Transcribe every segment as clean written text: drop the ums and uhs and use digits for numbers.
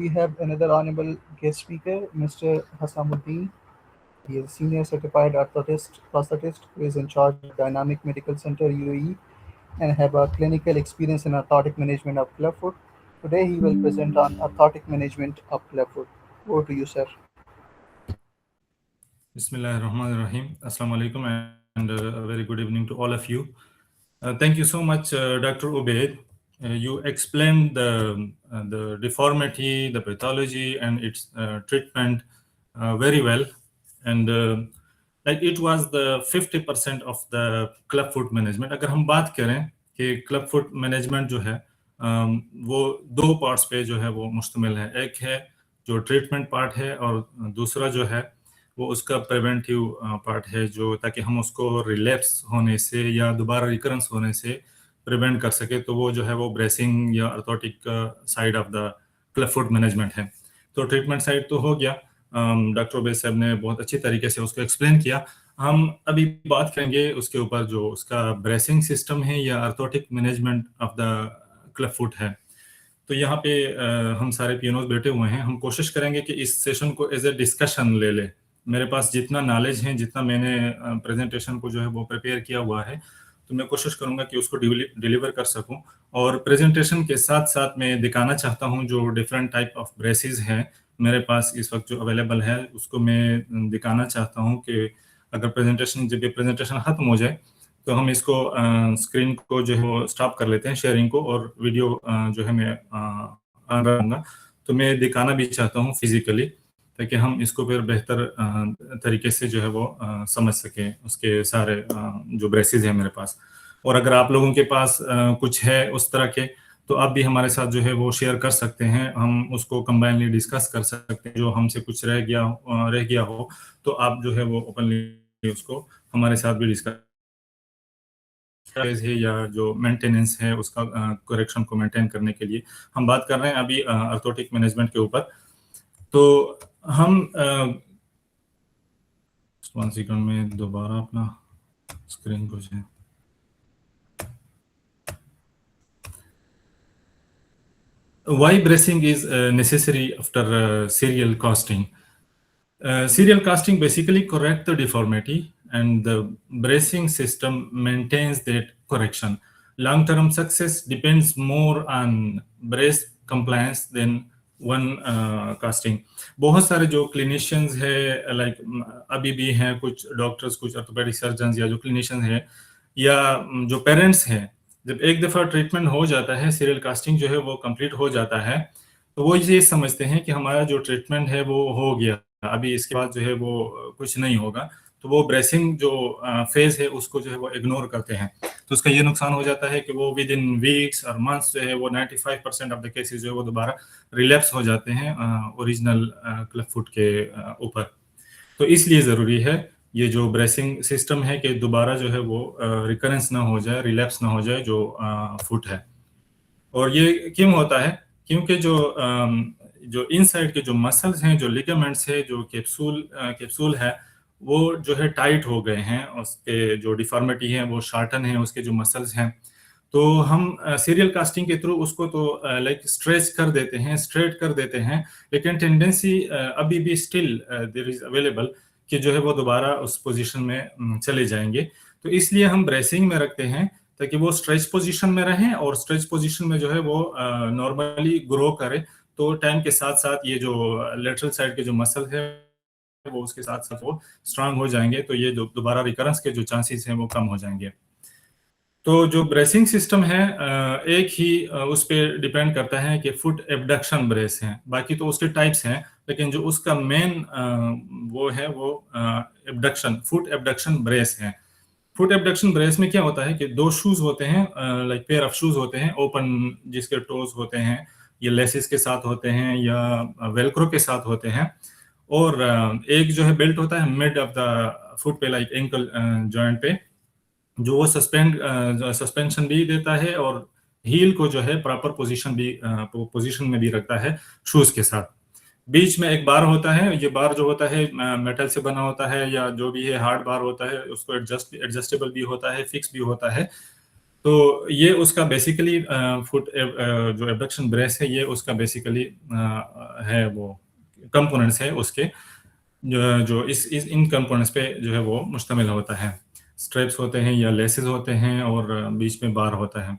we have another honorable guest speaker, Mr. Hasamuddin. He is a senior certified prosthetist who is in charge of Dynamic Medical Center UAE and have a clinical experience in orthotic management of club foot. Today he will present on orthotic management of club foot. Over to you, sir. Bismillahirrahmanirrahim. Assalamu alaikum and a very good evening to all of you. Thank you so much, Dr. Ubaid. You explained the deformity, the pathology, and its treatment very well. And like it was the 50% of the club foot management. अगर हम बात करें कि club foot management जो है वो दो parts पे जो है वो मुश्तमिल है. एक है जो treatment part है और दूसरा जो है वो उसका प्रिवेंटिव पार्ट है जो ताकि हम उसको रिलैप्स होने से या दोबारा रिकरेंस होने से प्रिवेंट कर सके. तो वो जो है वो ब्रेसिंग या orthotic side of the club foot management है. तो ट्रीटमेंट साइड तो हो गया, डॉक्टर उबैद साहब ने बहुत अच्छी तरीके से उसको एक्सप्लेन किया. हम अभी बात करेंगे उसके ऊपर जो उसका ब्रेसिंग सिस्टम है या orthotic management of the club foot है. तो यहाँ पे हम सारे पीएनओज बैठे हुए हैं. हम कोशिश करेंगे कि इस सेशन को एज ए डिस्कशन ले ले. मेरे पास जितना नॉलेज है, जितना मैंने प्रेजेंटेशन को जो है वो प्रिपेयर किया हुआ है, तो मैं कोशिश करूंगा कि उसको डिलीवर कर सकूं. और प्रेजेंटेशन के साथ साथ मैं दिखाना चाहता हूं जो डिफरेंट टाइप ऑफ ब्रेसेस हैं मेरे पास इस वक्त जो अवेलेबल है, उसको मैं दिखाना चाहता हूं कि अगर जब ये प्रेजेंटेशन खत्म हो जाए तो हम इसको स्क्रीन को जो है वो स्टॉप कर लेते हैं, शेयरिंग को, और वीडियो जो है मैं ऑन रखूंगा. तो मैं दिखाना भी चाहता हूँ फिजिकली ताकि हम इसको फिर बेहतर तरीके से जो है वो समझ सकें उसके सारे जो ब्रेसेस हैं मेरे पास. और अगर आप लोगों के पास कुछ है उस तरह के, तो आप भी हमारे साथ जो है वो शेयर कर सकते हैं. हम उसको कंबाइनली डिस्कस कर सकते हैं. जो हमसे कुछ रह गया हो तो आप जो है वो ओपनली उसको हमारे साथ भी डिस्कस है या जो मेंटेनेंस है उसका करेक्शन को मेंटेन करने के लिए हम बात कर रहे हैं अभी ऑर्थोटिक मैनेजमेंट के ऊपर. तो हम 1 सेकंड में दोबारा अपना स्क्रीन को जो है why bracing is necessary after serial casting. Serial casting basically correct the deformity and the bracing system maintains that correction. Long-term success depends more on brace compliance than one casting. बहुत सारे जो clinicians है like अभी भी हैं कुछ doctors, कुछ orthopaedic surgeons या जो क्लिनिशियंस हैं या जो पेरेंट्स हैं, जब एक दफ़ा ट्रीटमेंट हो जाता है, सीरियल कास्टिंग जो है वो कंप्लीट हो जाता है, तो वो ये समझते हैं कि हमारा जो ट्रीटमेंट है वो हो गया, अभी इसके बाद जो है वो कुछ नहीं होगा. तो वो ब्रेसिंग जो फेज है उसको जो है वो इग्नोर करते हैं. तो उसका ये नुकसान हो जाता है कि वो विद इन वीक्स और मंथ्स जो है वो 95% ऑफ द केसेस जो है वो दोबारा रिलैप्स हो जाते हैं ओरिजिनल क्लब फुट के ऊपर. तो इसलिए ज़रूरी है ये जो ब्रेसिंग सिस्टम है कि दोबारा जो है वो रिकरेंस ना हो जाए, रिलैप्स ना हो जाए जो फुट है. और ये क्यों होता है? क्योंकि जो इनसाइड के जो मसल्स हैं, जो लिगामेंट्स है, जो कैप्सूल है, वो जो है टाइट हो गए हैं. उसके जो डिफॉर्मिटी है वो शार्टन है, उसके जो मसल्स हैं. तो हम सीरियल कास्टिंग के थ्रू उसको तो लाइक स्ट्रेच कर देते हैं, स्ट्रेट कर देते हैं, लेकिन टेंडेंसी अभी भी स्टिल देयर इज अवेलेबल कि जो है वो दोबारा उस पोजीशन में चले जाएंगे. तो इसलिए हम ब्रेसिंग में रखते हैं ताकि वो स्ट्रेच पोजीशन में रहें और स्ट्रेच पोजीशन में जो है वो नॉर्मली ग्रो करे. तो टाइम के साथ साथ ये जो लेटरल साइड के जो मसल है वो उसके साथ साथ वो स्ट्रांग हो जाएंगे. तो ये जो दोबारा रिकरेंस के जो चांसेस हैं वो कम हो जाएंगे. तो जो ब्रेसिंग सिस्टम है एक ही उस पर डिपेंड करता है कि फुट एबडक्शन ब्रेस है. बाकी तो उसके टाइप्स हैं, लेकिन जो उसका मेन वो है वो फुट एबडक्शन ब्रेस है. फुट एबडक्शन ब्रेस में क्या होता है कि दो शूज होते हैं, लाइक पेयर ऑफ शूज होते हैं ओपन, जिसके टोज होते हैं ये लेसिस के साथ होते हैं या वेलक्रो के साथ होते हैं. और एक जो है बेल्ट होता है मिड ऑफ द फुट पे, लाइक एंकल जॉइंट पे, जो वो सस्पेंशन भी देता है और हील को जो है प्रॉपर पोजीशन में भी रखता है शूज के साथ. बीच में एक बार होता है, ये बार जो होता है मेटल से बना होता है या जो भी है हार्ड बार होता है, उसको एडजस्टेबल भी होता है, फिक्स भी होता है. तो ये उसका बेसिकली फुट जो एबडक्शन ब्रेस है, ये उसका बेसिकली है वो कंपोनेंट्स है उसके, जो इस इन कंपोनेंट्स पे जो है वो मुश्तमिल होता है। स्ट्रेप्स होते हैं या लेसेस होते हैं और बीच में बार होता है।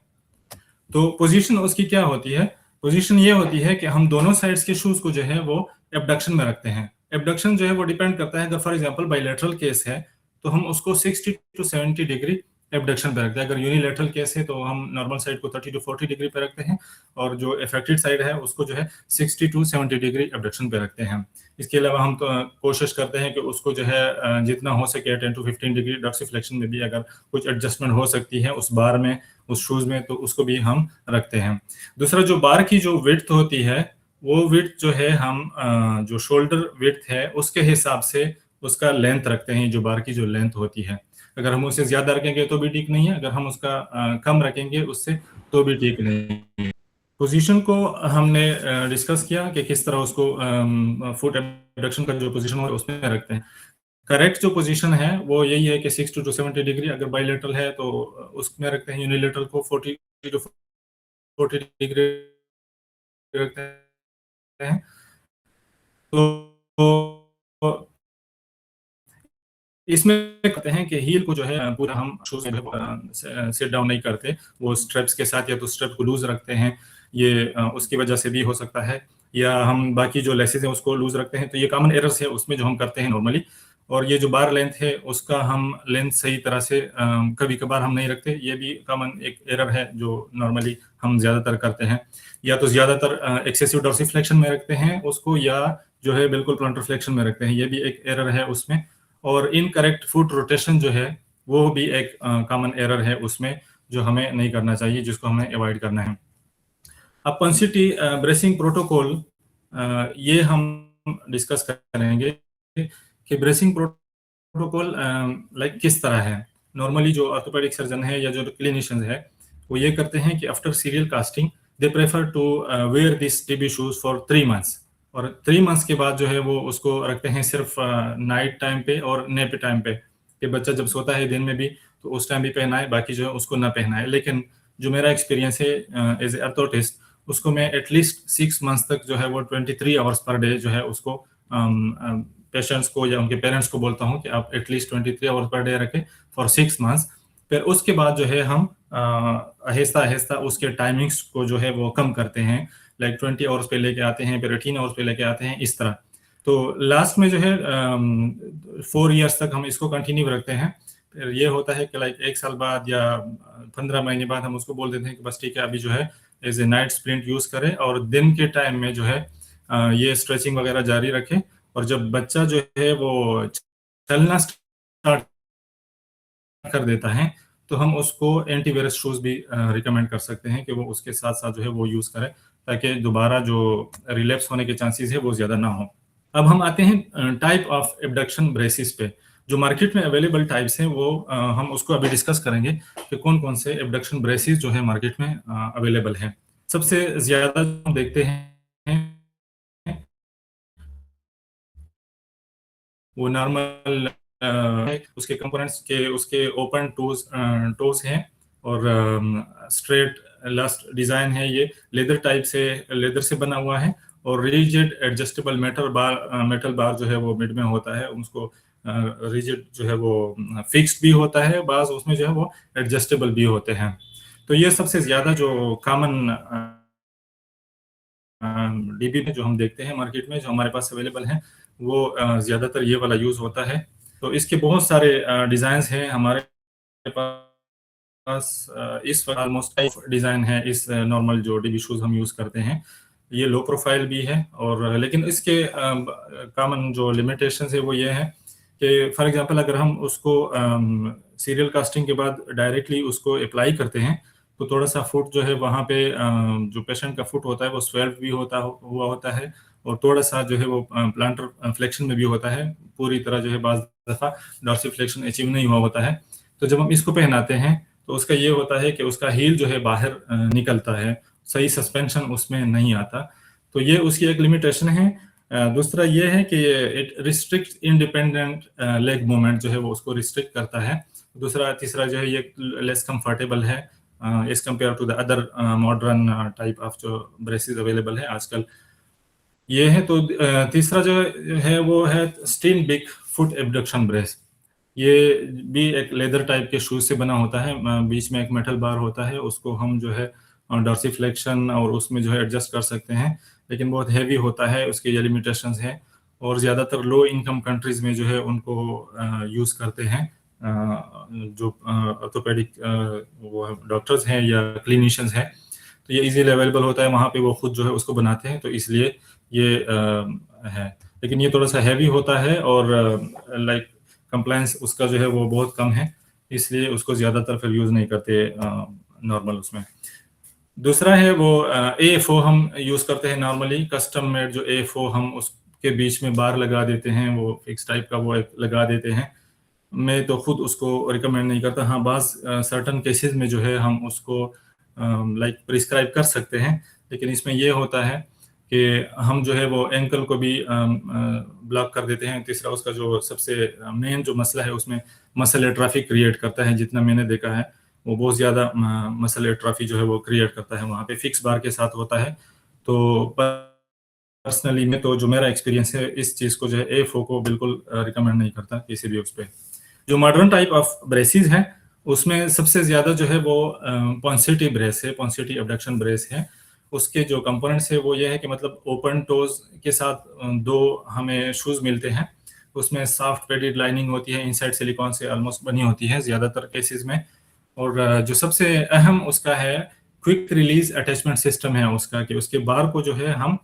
तो पोजीशन उसकी क्या होती है? पोजीशन ये होती है कि हम दोनों साइड्स के शूज को जो है वो एबडक्शन में रखते हैं। एबडक्शन जो है वो डिपेंड करता है, अगर फॉर एग्जांपल बाइलेटरल केस है तो हम उसको 60 टू 70 डिग्री एबडक्शन पे रखते हैं। अगर यूनिलेटरल केस है तो हम नॉर्मल साइड को 30 टू 40 डिग्री पे रखते हैं, और जो अफेक्टेड साइड है उसको जो है 60 टू 70 डिग्री एबडक्शन पे रखते हैं। इसके अलावा हम तो कोशिश करते हैं कि उसको जो है जितना हो सके 10 टू 15 डिग्री डॉर्सिफ्लेक्शन में भी अगर कुछ एडजस्टमेंट हो सकती है उस बार में, उस शूज में, तो उसको भी हम रखते हैं। दूसरा, जो बार की जो विड्थ होती है, वो विड्थ जो है हम जो शोल्डर विड्थ है उसके हिसाब से उसका लेंथ रखते हैं। जो बार की जो लेंथ होती है, अगर हम उससे ज्यादा रखेंगे तो भी ठीक नहीं है, अगर हम उसका कम रखेंगे उससे तो भी ठीक नहीं है। पोजीशन को हमने डिस्कस किया कि किस तरह उसको फुट एबडक्शन का जो पोजीशन हो उसमें रखते हैं। करेक्ट जो पोजीशन है वो यही है कि 60 टू 70 डिग्री, अगर बाइलेटरल है तो उसमें रखते हैं। यूनिलेटरल को 40 टू 40 डिग्री रखते हैं। तो इसमें कहते हैं कि हील को जो है पूरा हम शूज सेट डाउन नहीं करते, वो स्ट्रेप्स के साथ या तो स्ट्रेप को लूज रखते हैं, ये उसकी वजह से भी हो सकता है, या हम बाकी जो लेसेस हैं उसको लूज रखते हैं। तो ये कॉमन एरर्स है उसमें जो हम करते हैं नॉर्मली। और ये जो बार लेंथ है उसका हम लेंथ सही तरह से कभी कभार हम नहीं रखते, ये भी कॉमन एक एरर है जो नॉर्मली हम ज्यादातर करते हैं। या तो ज्यादातर एक्सेसिव डॉर्सिफ्लेक्शन में रखते हैं उसको, या जो है बिल्कुल प्लांटर फ्लेक्शन में रखते हैं, ये भी एक एरर है उसमें। और इनकरेक्ट फुट रोटेशन जो है वो भी एक कॉमन एरर है उसमें, जो हमें नहीं करना चाहिए, जिसको हमें अवॉइड करना है। अब पंसिटी ब्रेसिंग प्रोटोकॉल, ये हम डिस्कस करेंगे कि ब्रेसिंग प्रोटोकॉल लाइक किस तरह है। नॉर्मली जो ऑर्थोपेडिक सर्जन है या जो क्लिनिशियंस है वो ये करते हैं कि after serial casting they prefer to wear this TB shoes for 3 months, और 3 मंथ्स के बाद जो है वो उसको रखते हैं सिर्फ नाइट टाइम पे और नेप टाइम पे, कि बच्चा जब सोता है दिन में भी तो उस टाइम भी पहनाए, बाकी जो है उसको ना पहनाए। लेकिन जो मेरा एक्सपीरियंस है एज ए अर्थोटिस्ट, उसको मैं एटलीस्ट 6 मंथ्स तक जो है वो 23 आवर्स पर डे जो है उसको पेशेंट्स को या उनके पेरेंट्स को बोलता हूँ कि आप एटलीस्ट 23 आवर्स पर डे रखें फॉर 6 मंथ्स। फिर उसके बाद जो है हम आहिस्ता आहिस्ता उसके टाइमिंग्स को जो है वो कम करते हैं, लाइक 20 आवर्स पे लेके आते हैं, फिर 18 आवर्स पे लेके आते हैं, इस तरह। तो लास्ट में जो है 4 इयर्स तक हम इसको कंटिन्यू रखते हैं। फिर ये होता है कि लाइक 1 साल बाद या 15 महीने बाद हम उसको बोल देते हैं कि बस ठीक है, अभी जो है as a night splint use करें, और दिन के टाइम में जो है ये स्ट्रेचिंग वगैरह जारी रखें। और जब बच्चा जो है वो चलना स्टार्ट कर देता है तो हम उसको एंटीवायरस शूज भी रिकमेंड कर सकते हैं कि वो उसके साथ साथ जो है वो यूज करें, ताकि दोबारा जो रिलैप्स होने के चांसेस है वो ज्यादा ना हो। अब हम आते हैं टाइप ऑफ एबडक्शन ब्रेसिस पे। जो मार्केट में अवेलेबल टाइप्स हैं वो हम उसको अभी डिस्कस करेंगे कि कौन कौन से एबडक्शन ब्रेसिस जो है मार्केट में अवेलेबल हैं। सबसे ज्यादा हम देखते हैं वो नॉर्मल उसके कंपोनेंट्स के उसके ओपन टोज टोज हैं, और स्ट्रेट लास्ट डिजाइन है, ये लेदर टाइप से लेदर से बना हुआ है, और रिजिड एडजस्टेबल मेटल बार जो है वो मिड में होता है, उसको रिजिड जो है वो फिक्स्ड भी होता है, बाज उसमें जो है वो एडजस्टेबल भी होते हैं। तो ये सबसे ज्यादा जो कॉमन डीबी में जो हम देखते हैं मार्केट में, जो हमारे पास अवेलेबल है, वो ज्यादातर ये वाला यूज होता है। तो इसके बहुत सारे डिजाइन हैं हमारे पास। इस वक्त ऑलमोस्ट डिजाइन है इस नॉर्मल जो डीबी शूज हम यूज करते हैं। ये लो प्रोफाइल भी है, और लेकिन इसके कॉमन जो लिमिटेशन है वो ये है कि फॉर एग्जांपल अगर हम उसको सीरियल कास्टिंग के बाद डायरेक्टली उसको अप्लाई करते हैं तो थोड़ा सा फुट जो है वहाँ पे जो पेशेंट का फुट होता है वो स्वेल्व भी हुआ होता है, और थोड़ा सा जो है वो प्लांटर फ्लेक्शन में भी होता है, पूरी तरह जो है बाज दफा डॉर्सिफ्लेक्शन अचीव नहीं हुआ होता है। तो जब हम इसको पहनाते हैं तो उसका ये होता है कि उसका हील जो है बाहर निकलता है, सही सस्पेंशन उसमें नहीं आता। तो ये उसकी एक लिमिटेशन है। दूसरा ये है कि it restrict independent leg movement जो है वो उसको रिस्ट्रिक्ट करता है। दूसरा तीसरा जो है ये लेस कंफर्टेबल है as compared to the other modern type of जो ब्रेसेस अवेलेबल है आजकल। ये है। तो तीसरा जो है वो है steel big foot abduction brace. ये भी एक लेदर टाइप के शूज से बना होता है, बीच में एक मेटल बार होता है, उसको हम जो है डॉर्सिफ्लेक्शन और उसमें जो है एडजस्ट कर सकते हैं, लेकिन बहुत हैवी होता है, उसके ये लिमिटेशंस हैं और ज़्यादातर लो इनकम कंट्रीज में जो है उनको यूज़ करते हैं जो ऑर्थोपेडिक वो डॉक्टर्स हैं या क्लिनिशियंस हैं। तो ये इजीली अवेलेबल होता है वहाँ पे, वो खुद जो है उसको बनाते हैं, तो इसलिए ये है। लेकिन ये थोड़ा सा हैवी होता है और लाइक कंप्लायंस उसका जो है वो बहुत कम है, इसलिए उसको ज़्यादातर फिर यूज़ नहीं करते नॉर्मल उसमें। दूसरा है वो AFO हम यूज़ करते हैं नॉर्मली, कस्टम मेड जो AFO हम उसके बीच में बार लगा देते हैं, वो फिक्स टाइप का वो एक लगा देते हैं। मैं तो खुद उसको रिकमेंड नहीं करता। हाँ, बाज़ सर्टन केसेस में जो है हम उसको लाइक प्रिस्क्राइब कर सकते हैं, लेकिन इसमें ये होता है कि हम जो है वो एंकल को भी ब्लॉक कर देते हैं। तीसरा उसका जो सबसे मेन जो मसला है उसमें मसल एट्राफी क्रिएट करता है, जितना मैंने देखा है वो बहुत ज़्यादा मसल एट्राफी जो है वो क्रिएट करता है, वहाँ पे फिक्स बार के साथ होता है। तो पर्सनली में तो जो मेरा एक्सपीरियंस है इस चीज़ को जो है AFO को बिल्कुल रिकमेंड नहीं करता किसी भी उस पर। जो मॉडर्न टाइप ऑफ ब्रेसेस हैं उसमें सबसे ज़्यादा जो है वो पॉन्सिटी ब्रेस है, पॉन्सिटी एबडक्शन ब्रेस है। उसके जो कंपोनेंट्स है वो ये है कि मतलब ओपन टोज के साथ दो हमें शूज़ मिलते हैं, उसमें सॉफ्ट पैडेड लाइनिंग होती है, इनसाइड सिलिकॉन से ऑलमोस्ट बनी होती है ज़्यादातर केसेस में। और जो सबसे अहम उसका है क्विक रिलीज अटैचमेंट सिस्टम है उसका, कि उसके बार को जो है हम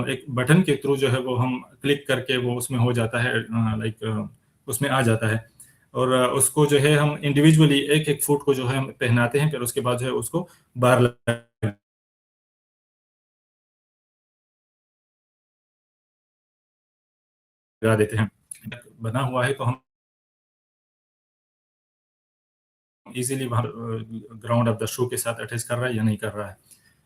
एक बटन के थ्रू जो है वो हम क्लिक करके वो उसमें हो जाता है, लाइक उसमें आ जाता है। और उसको जो है हम इंडिविजुअली एक एक फुट को जो है हम पहनाते हैं, फिर उसके बाद जो है उसको बार लगा देते हैं। बना हुआ है तो हम इजीली वहाँ ग्राउंड ऑफ द शू के साथ अटैच कर रहा है या नहीं कर रहा है।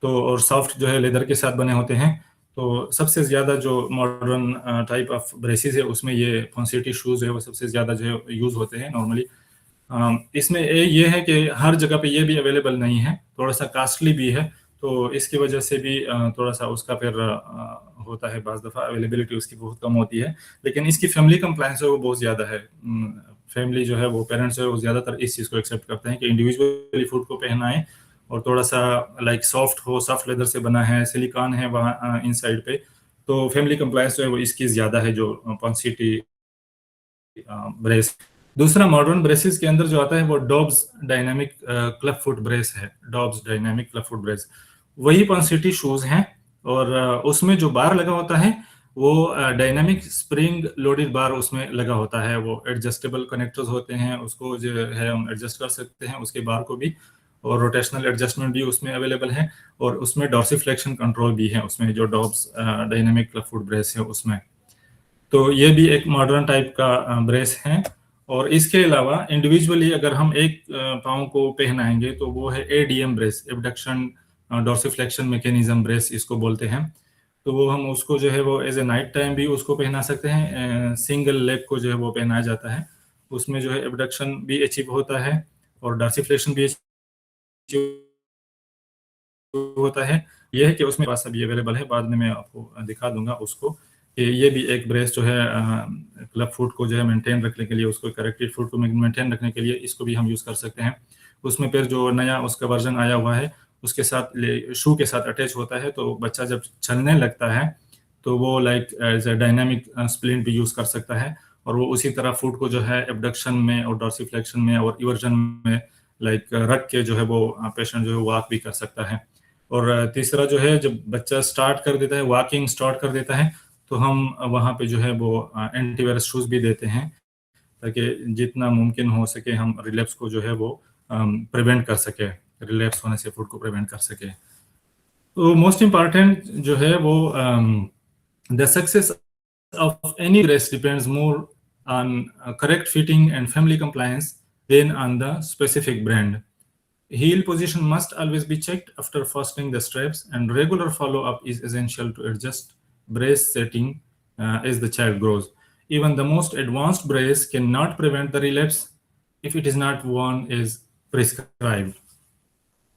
तो और सॉफ्ट जो है लेदर के साथ बने होते हैं। तो सबसे ज़्यादा जो मॉडर्न टाइप ऑफ ब्रेसेस है उसमें ये पॉन्सिटी शूज़ है वो सबसे ज़्यादा जो है यूज़ होते हैं नॉर्मली। इसमें ये है कि हर जगह पे ये भी अवेलेबल नहीं है, थोड़ा सा कॉस्टली भी है, तो इसकी वजह से भी थोड़ा सा उसका फिर होता है, बाज़ दफ़ा अवेलेबिलिटी उसकी बहुत कम होती है। लेकिन इसकी फैमिली कंप्लायंस है वो बहुत ज़्यादा है। फैमिली जो है वो पेरेंट्स जो है वो ज़्यादातर इस चीज़ को एक्सेप्ट करते हैं कि इंडिविजुअली फूड को पहनाएं और थोड़ा सा लाइक सॉफ्ट हो, सॉफ्ट लेदर से बना है, सिलिकॉन है वहाँ इनसाइड पे, तो फैमिली कंप्लायंस जो है वो इसकी ज़्यादा है जो पॉन्सिटी ब्रेस। दूसरा मॉडर्न ब्रेसेस के अंदर जो आता है वो Dobbs dynamic club foot brace है, Dobbs dynamic club foot brace. वही पॉन्सिटी शूज हैं और उसमें जो बार लगा होता है वो डायनामिक स्प्रिंग लोडेड बार उसमें लगा होता है, वो एडजस्टेबल कनेक्टर्स होते हैं, उसको जो है हम एडजस्ट कर सकते हैं उसके बार को भी, और रोटेशनल एडजस्टमेंट भी उसमें अवेलेबल है, और उसमें डॉर्सिफ्लेक्शन कंट्रोल भी है उसमें, जो Dobbs dynamic club foot brace है उसमें। तो ये भी एक मॉडर्न टाइप का ब्रेस है। और इसके अलावा इंडिविजुअली अगर हम एक पाँव को पहनाएंगे तो वो है ADM brace, abduction dorsiflexion mechanism brace इसको बोलते हैं। तो वो हम उसको जो है वो एज ए नाइट टाइम भी उसको पहना सकते हैं, सिंगल लेग को जो है वो पहनाया जाता है, उसमें जो है एबडक्शन भी अचीव होता है और डॉर्सिफ्लेक्शन भी अचीव होता है। ये है कि उसमें पास अभी अवेलेबल है, बाद में मैं आपको दिखा दूंगा उसको, कि ये भी एक ब्रेस जो है क्लब फुट को जो है मेंटेन रखने के लिए, उसको करेक्टेड फुट को मेंटेन रखने के लिए इसको भी हम यूज़ कर सकते हैं। उसमें फिर जो नया उसका वर्जन आया हुआ है उसके साथ शू के साथ अटैच होता है, तो बच्चा जब चलने लगता है तो वो like as a dynamic splint भी यूज़ कर सकता है, और वो उसी तरह फुट को जो है एबडक्शन में और डॉर्सिफ्लेक्शन में और इवर्जन में लाइक रख के जो है वो पेशेंट जो है वॉक भी कर सकता है। और तीसरा जो है, जब बच्चा स्टार्ट कर देता है, वॉकिंग स्टार्ट कर देता है, तो हम वहाँ पे जो है वो एंटीवायरस शूज़ भी देते हैं, ताकि जितना मुमकिन हो सके हम रिलैप्स को जो है वो प्रिवेंट कर सके, रिलैप्स होने से फुट को प्रिवेंट कर सके। तो मोस्ट इम्पॉर्टेंट जो है वो the success of any brace depends more on correct fitting and family compliance than on the specific brand. Heel position must always be checked after fastening the straps, and regular follow-up is essential to adjust brace setting as the child grows. Even the most advanced brace cannot prevent the relapse if it is not worn as prescribed.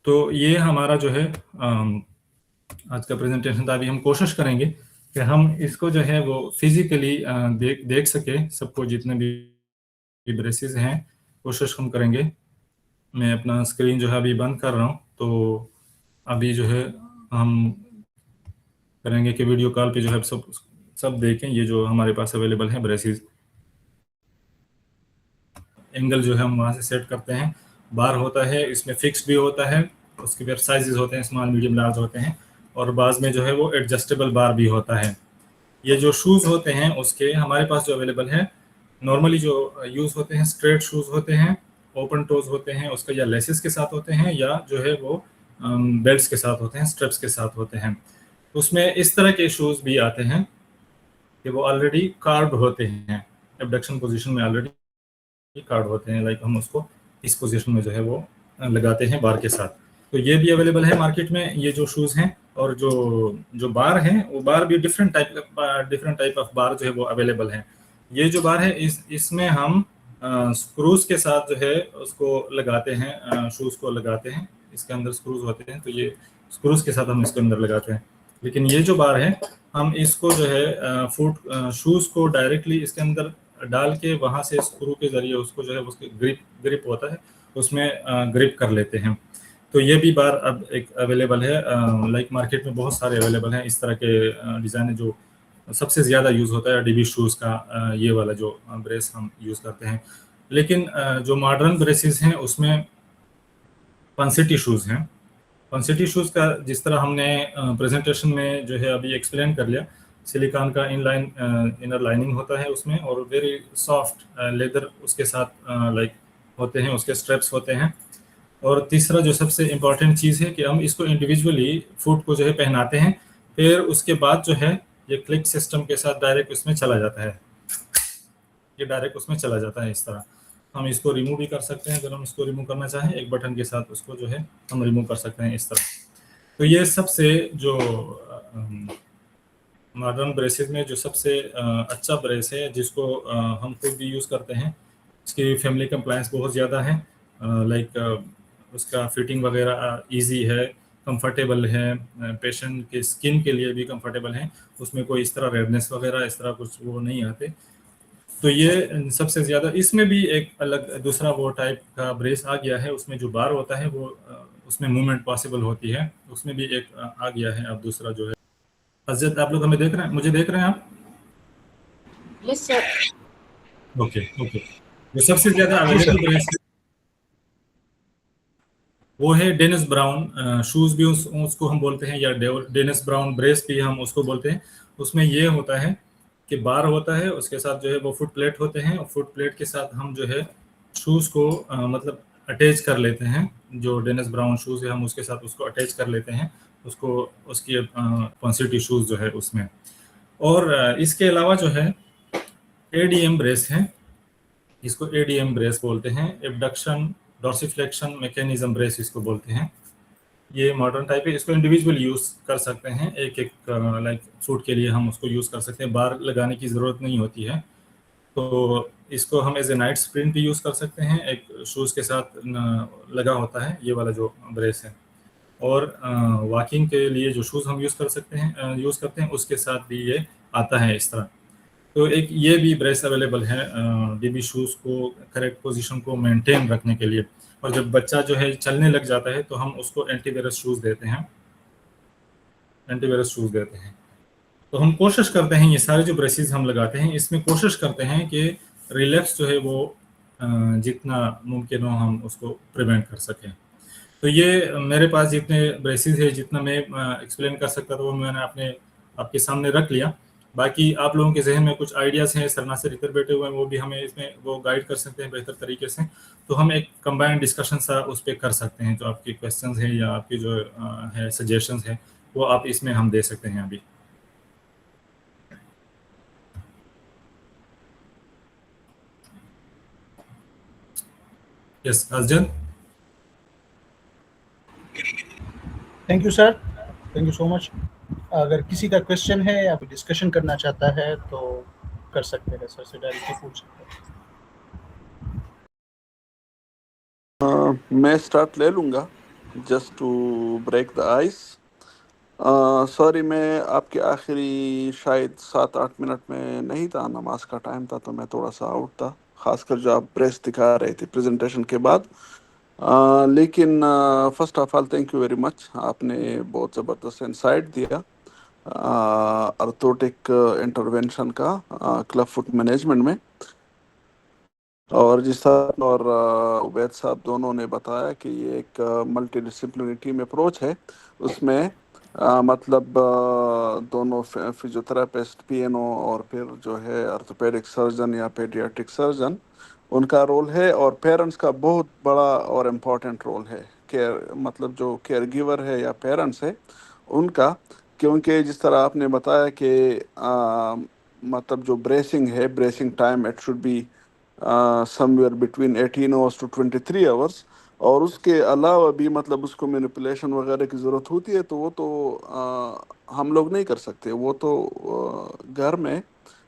तो ये हमारा जो है आज का presentation था। अभी हम कोशिश करेंगे कि हम इसको जो है वो फिजिकली देख सके सबको, जितने भी ब्रेसेस हैं कोशिश हम करेंगे। मैं अपना स्क्रीन जो है अभी बंद कर रहा हूँ, तो अभी जो है हम करेंगे कि वीडियो कॉल पे जो है सब देखें ये जो हमारे पास अवेलेबल है ब्रेसेस। एंगल जो है हम वहाँ से सेट करते हैं। बार होता है, इसमें फिक्स भी होता है, उसके फिर साइजेस होते हैं, स्मॉल मीडियम लार्ज होते हैं, और बाद में जो है वो एडजस्टेबल बार भी होता है। ये जो शूज़ होते हैं उसके हमारे पास जो अवेलेबल है, नॉर्मली जो यूज़ होते हैं स्ट्रेट शूज़ होते हैं, ओपन टोज होते हैं उसका, या लेसेस के साथ होते हैं, या जो है वो बेल्ट्स के साथ होते हैं, स्ट्रेप्स के साथ होते हैं। उसमें इस तरह के शूज़ भी आते हैं कि वो ऑलरेडी कार्व्ड होते हैं, एबडक्शन पोजीशन में ऑलरेडी कार्ड होते हैं, लाइक हम उसको इस पोजीशन में जो है वो लगाते हैं बार के साथ। तो ये भी अवेलेबल है मार्केट में, ये जो शूज़ हैं। और जो जो बार हैं वो बार भी डिफरेंट टाइप ऑफ बार जो है वो अवेलेबल है। ये जो बार है इसमें हम स्क्रूज के साथ जो है उसको लगाते हैं, शूज़ को लगाते हैं, इसके अंदर स्क्रूज होते हैं, तो ये स्क्रूज के साथ हम इसके अंदर लगाते हैं। लेकिन ये जो बार है हम इसको जो है शूज़ को डायरेक्टली इसके अंदर डाल के वहाँ से स्क्रू के जरिए उसको जो है उसकी ग्रिप होता है, उसमें ग्रिप कर लेते हैं। तो ये भी बार अब एक अवेलेबल है, लाइक मार्केट में बहुत सारे अवेलेबल हैं इस तरह के डिज़ाइन है। जो सबसे ज़्यादा यूज़ होता है डीबी शूज़ का, ये वाला जो ब्रेस हम यूज़ करते हैं। लेकिन जो मॉडर्न ब्रेसेस हैं उसमें पंसिटी शूज़ हैं। पंसिटी शूज़ का जिस तरह हमने प्रेजेंटेशन में जो है अभी एक्सप्लेन कर लिया, सिलिकॉन का इनर लाइनिंग होता है उसमें, और वेरी सॉफ्ट लेदर उसके साथ लाइक होते हैं, उसके स्ट्रेप्स होते हैं। और तीसरा जो सबसे इम्पॉर्टेंट चीज़ है कि हम इसको इंडिविजुअली फुट को जो है पहनाते हैं, फिर उसके बाद जो है ये क्लिक सिस्टम के साथ डायरेक्ट उसमें चला जाता है, ये डायरेक्ट उसमें चला जाता है इस तरह। हम इसको रिमूव भी कर सकते हैं, अगर हम इसको रिमूव करना चाहें एक बटन के साथ उसको जो है हम रिमूव कर सकते हैं इस तरह। तो ये सबसे जो मॉडर्न ब्रेसेस में जो सबसे अच्छा ब्रेस है, जिसको हम खुद भी यूज़ करते हैं, इसकी फैमिली कंप्लायंस बहुत ज़्यादा है, लाइक उसका फिटिंग वगैरह इजी है, कंफर्टेबल है, पेशेंट के स्किन के लिए भी कंफर्टेबल है, उसमें कोई इस तरह रेडनेस वगैरह इस तरह कुछ वो नहीं आते। तो ये सबसे ज़्यादा, इसमें भी एक अलग दूसरा वो टाइप का ब्रेस आ गया है, उसमें जो बार होता है वो उसमें मूवमेंट पॉसिबल होती है, उसमें भी एक आ गया है अब दूसरा जो है। अजद, आप लोग हमें देख रहे हैं, मुझे देख रहे हैं आप? Yes sir. Okay okay. जो सबसे ज़्यादा अवेलेबल ब्रेस वो है डेनिस ब्राउन शूज़ भी उसको हम बोलते हैं, या डेनिस ब्राउन ब्रेस भी हम उसको बोलते हैं। उसमें ये होता है कि बार होता है, उसके साथ जो है वो फुट प्लेट होते हैं, और फुट प्लेट के साथ हम जो है शूज़ को मतलब अटैच कर लेते हैं। जो डेनिस ब्राउन शूज़ है हम उसके साथ उसको अटैच कर लेते हैं, उसको उसकी पॉन्सिटी शूज़ जो है उसमें। और इसके अलावा जो है एडीएम ब्रेस है, इसको एडीएम ब्रेस बोलते हैं, एबडक्शन डॉर्सिफ्लेक्शन मैकेनिज्म ब्रेस इसको बोलते हैं। ये मॉडर्न टाइप है, इसको इंडिविजुअल यूज़ कर सकते हैं, एक एक लाइक फूड के लिए हम उसको यूज़ कर सकते हैं, बार लगाने की ज़रूरत नहीं होती है। तो इसको हम एज ए नाइट स्प्रिंट भी यूज़ कर सकते हैं, एक शूज़ के साथ लगा होता है ये वाला जो ब्रेस है। और वॉकिंग के लिए जो शूज़ हम यूज़ करते हैं उसके साथ भी ये आता है इस तरह। तो एक ये भी ब्रेस अवेलेबल है डीबी शूज़ को करेक्ट पोजीशन को मेंटेन रखने के लिए। और जब बच्चा जो है चलने लग जाता है तो हम उसको एंटीवायरस शूज़ देते हैं, तो हम कोशिश करते हैं ये सारे जो ब्रेसेस हम लगाते हैं इसमें कोशिश करते हैं कि रिलैप्स जो है वो जितना मुमकिन हो हम उसको प्रिवेंट कर सकें। तो ये मेरे पास जितने ब्रेसेस है, जितना मैं एक्सप्लेन कर सकता था वो मैंने आपके सामने रख लिया। बाकी आप लोगों के जहन में कुछ आइडियाज़ हैं, सरनासर इधर बैठे हुए हैं, वो भी हमें इसमें वो गाइड कर सकते हैं बेहतर तरीके से। तो हम एक कंबाइंड डिस्कशन सा उस पर कर सकते हैं, जो आपके क्वेश्चंस हैं या आपके जो है सजेशंस हैं वो आप इसमें हम दे सकते हैं अभी। यस अजद। Thank you sir, thank you so much. अगर किसी का क्वेश्चन है या कोई डिस्कशन करना चाहता है तो कर सकते हैं, सर से डायरेक्टली पूछ सकते हैं। मैं स्टार्ट ले लूँगा। just to break the ice. Sorry, मैं आपके आखिरी शायद 7-8 मिनट में नहीं था, नमाज का टाइम था, तो मैं थोड़ा सा आउट था, खासकर जो आप प्रेस दिखा रहे थे प्रेजेंटेशन के बाद। लेकिन first of all thank you very much, आपने बहुत ज़बरदस्त इंसाइट दिया अर्थोटिक इंटरवेंशन का क्लब फुट मैनेजमेंट में। और जिस तरह और उबैद साहब दोनों ने बताया कि ये एक मल्टी डिसिप्लिनरी टीम अप्रोच है, उसमें मतलब दोनों फिजियोथेरापिस्ट, पीएनओ और फिर जो है ऑर्थोपेडिक सर्जन या पेडियाट्रिक सर्जन, उनका रोल है, और पेरेंट्स का बहुत बड़ा और इम्पोर्टेंट रोल है। केयर मतलब जो केयर गिवर है या पेरेंट्स है उनका, क्योंकि जिस तरह आपने बताया कि मतलब जो ब्रेसिंग है, bracing time it should be somewhere between 18 hours to 23 hours, और उसके अलावा भी मतलब उसको मैनिपुलेशन वगैरह की ज़रूरत होती है, तो वो तो हम लोग नहीं कर सकते। वो तो घर में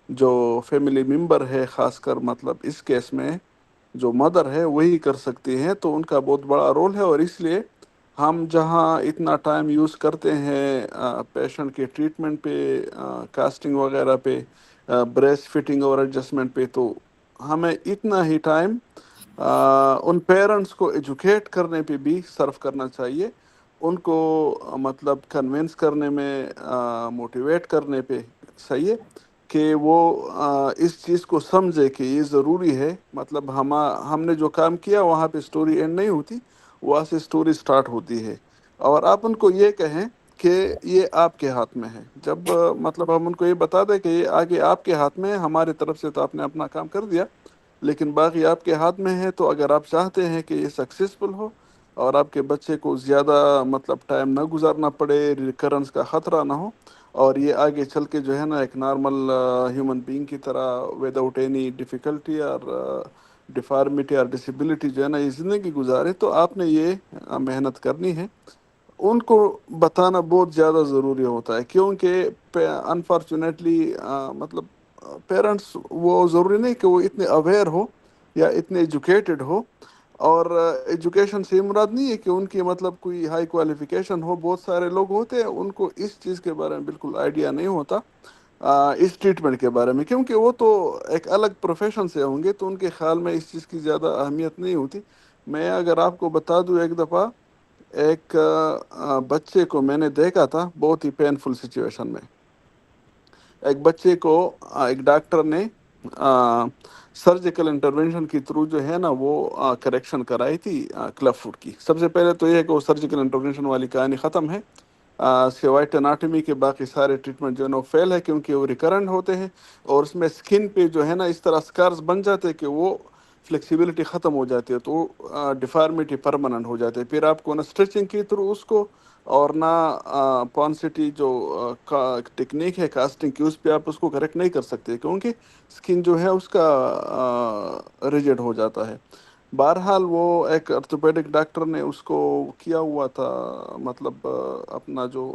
जो फैमिली मेम्बर है, ख़ासकर मतलब इस केस में जो मदर है वही कर सकती हैं, तो उनका बहुत बड़ा रोल है। और इसलिए हम जहाँ इतना टाइम यूज़ करते हैं पेशेंट के ट्रीटमेंट पे, कास्टिंग वगैरह पे, ब्रेस्ट फिटिंग और एडजस्टमेंट पे, तो हमें इतना ही टाइम उन पेरेंट्स को एजुकेट करने पे भी सर्व करना चाहिए, उनको मतलब कन्विंस करने में, मोटिवेट करने पे, सही है, कि वो इस चीज़ को समझे कि ये ज़रूरी है। मतलब हमने जो काम किया वहाँ पे स्टोरी एंड नहीं होती, वहाँ से स्टोरी स्टार्ट होती है। और आप उनको ये कहें कि ये आपके हाथ में है। जब मतलब हम उनको ये बता दें कि ये आगे आपके हाथ में है, हमारी तरफ से तो आपने अपना काम कर दिया, लेकिन बाकी आपके हाथ में है, तो अगर आप चाहते हैं कि ये सक्सेसफुल हो और आपके बच्चे को ज़्यादा मतलब टाइम ना गुजारना पड़े, रिकरेंस का ख़तरा ना हो, और ये आगे चल के जो है ना एक नॉर्मल ह्यूमन बीइंग की तरह विदाउट एनी डिफ़िकल्टी और डिफॉर्मिटी और डिसेबिलिटी जो है ना ये ज़िंदगी गुजारे, तो आपने ये मेहनत करनी है। उनको बताना बहुत ज़्यादा ज़रूरी होता है, क्योंकि अनफॉर्चुनेटली मतलब पेरेंट्स वो ज़रूरी नहीं कि वो इतने अवेयर हो या इतने एजुकेटेड हो। और एजुकेशन से मुराद नहीं है कि उनकी मतलब कोई हाई क्वालिफिकेशन हो। बहुत सारे लोग होते हैं उनको इस चीज़ के बारे में बिल्कुल आइडिया नहीं होता, इस ट्रीटमेंट के बारे में, क्योंकि वो तो एक अलग प्रोफेशन से होंगे, तो उनके ख्याल में इस चीज़ की ज़्यादा अहमियत नहीं होती। मैं अगर आपको बता दूं, एक दफ़ा एक बच्चे को मैंने देखा था बहुत ही पेनफुल सिचुएशन में। एक बच्चे को एक डॉक्टर ने सर्जिकल इंटरवेंशन के थ्रू जो है ना वो करेक्शन कराई थी क्लब फुट की। सबसे पहले तो ये है कि वो सर्जिकल इंटरवेंशन वाली कहानी ख़त्म है। सिवाय एनाटॉमी के बाकी सारे ट्रीटमेंट जो है ना वो फेल है, क्योंकि वो रिकरेंट होते हैं, और उसमें स्किन पे जो है ना इस तरह स्कार्स बन जाते हैं कि वो फ्लेक्सिबिलिटी ख़त्म हो जाती है, तो डिफॉर्मिटी परमानेंट हो जाती है। फिर आपको ना स्ट्रेचिंग के थ्रू उसको, और ना पॉन्सिटी जो टेक्निक है कास्टिंग की, उस पर आप उसको करेक्ट नहीं कर सकते, क्योंकि स्किन जो है उसका रिजिड हो जाता है। बहरहाल वो एक ऑर्थोपेडिक डॉक्टर ने उसको किया हुआ था, मतलब अपना जो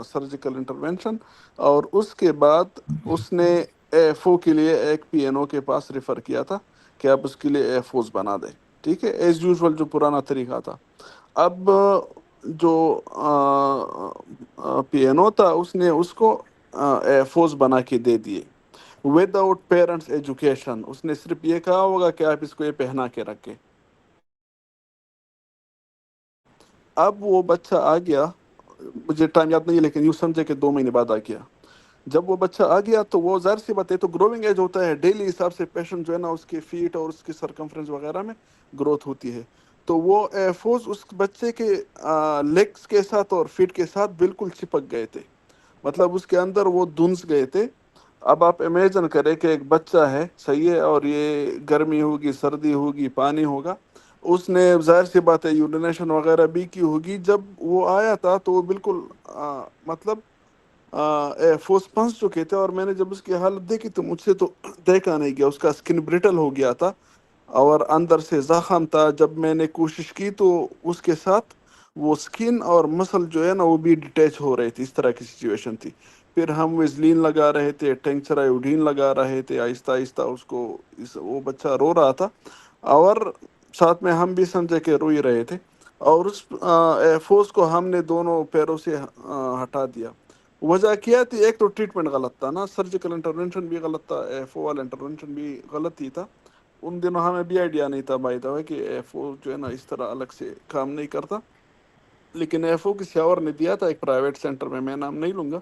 सर्जिकल इंटरवेंशन, और उसके बाद उसने एफओ के लिए एक पीएनओ के पास रेफर किया था कि आप उसके लिए एफओस बना दें। ठीक है, एज यूजुअल जो पुराना तरीका था। अब जो पीएनओ था उसने उसको एफओस बना के दे दिए विदाउट पेरेंट्स एजुकेशन। उसने सिर्फ ये कहा होगा कि आप इसको ये पहना के रखें। अब वो बच्चा आ गया, मुझे टाइम याद नहीं है, लेकिन यूँ समझे कि 2 महीने बाद आ गया। जब वो बच्चा आ गया तो वो जाहिर सी बात है, तो ग्रोइंग एज होता है, डेली हिसाब से पेशेंट जो है ना उसके फीट और उसकी सरकमफ्रेंस वगैरह में ग्रोथ होती है। तो वो एफोज उस बच्चे के लेग्स के साथ और फीट के साथ बिल्कुल चिपक गए थे, मतलब उसके अंदर वो धुंस गए थे। अब आप इमेजिन करें कि एक बच्चा है, सही है, और ये गर्मी होगी, सर्दी होगी, पानी होगा, उसने जाहिर सी बात है यूरिनेशन वगैरह भी की होगी। जब वो आया था तो वो बिल्कुल मतलब फुस फंस चुके थे, और मैंने जब उसकी हालत देखी तो मुझसे तो देखा नहीं गया, उसका स्किन ब्रिटल हो गया था और अंदर से जख्म था। जब मैंने कोशिश की तो उसके साथ वो स्किन और मसल जो है ना वो भी डिटैच हो रहे थे, इस तरह की सिचुएशन थी। फिर हम वेजलीन लगा रहे थे, टेंक्चर आयोडीन लगा रहे थे, आहिस्ता आहिस्ता उसको, वो बच्चा रो रहा था, और साथ में हम भी समझे कि रो ही रहे थे। और उस फोर्स को हमने दोनों पैरों से हटा दिया। वजह क्या थी? एक तो ट्रीटमेंट गलत था ना, सर्जिकल इंटरवेंशन भी गलत था, एफओ वाला इंटरवेंशन भी गलत ही था। उन दिनों हमें भी आइडिया नहीं था बाय द वे कि एफओ जो है ना इस तरह अलग से काम नहीं करता, लेकिन एफओ किसी और ने दिया था एक प्राइवेट सेंटर में, मैं नाम नहीं लूँगा,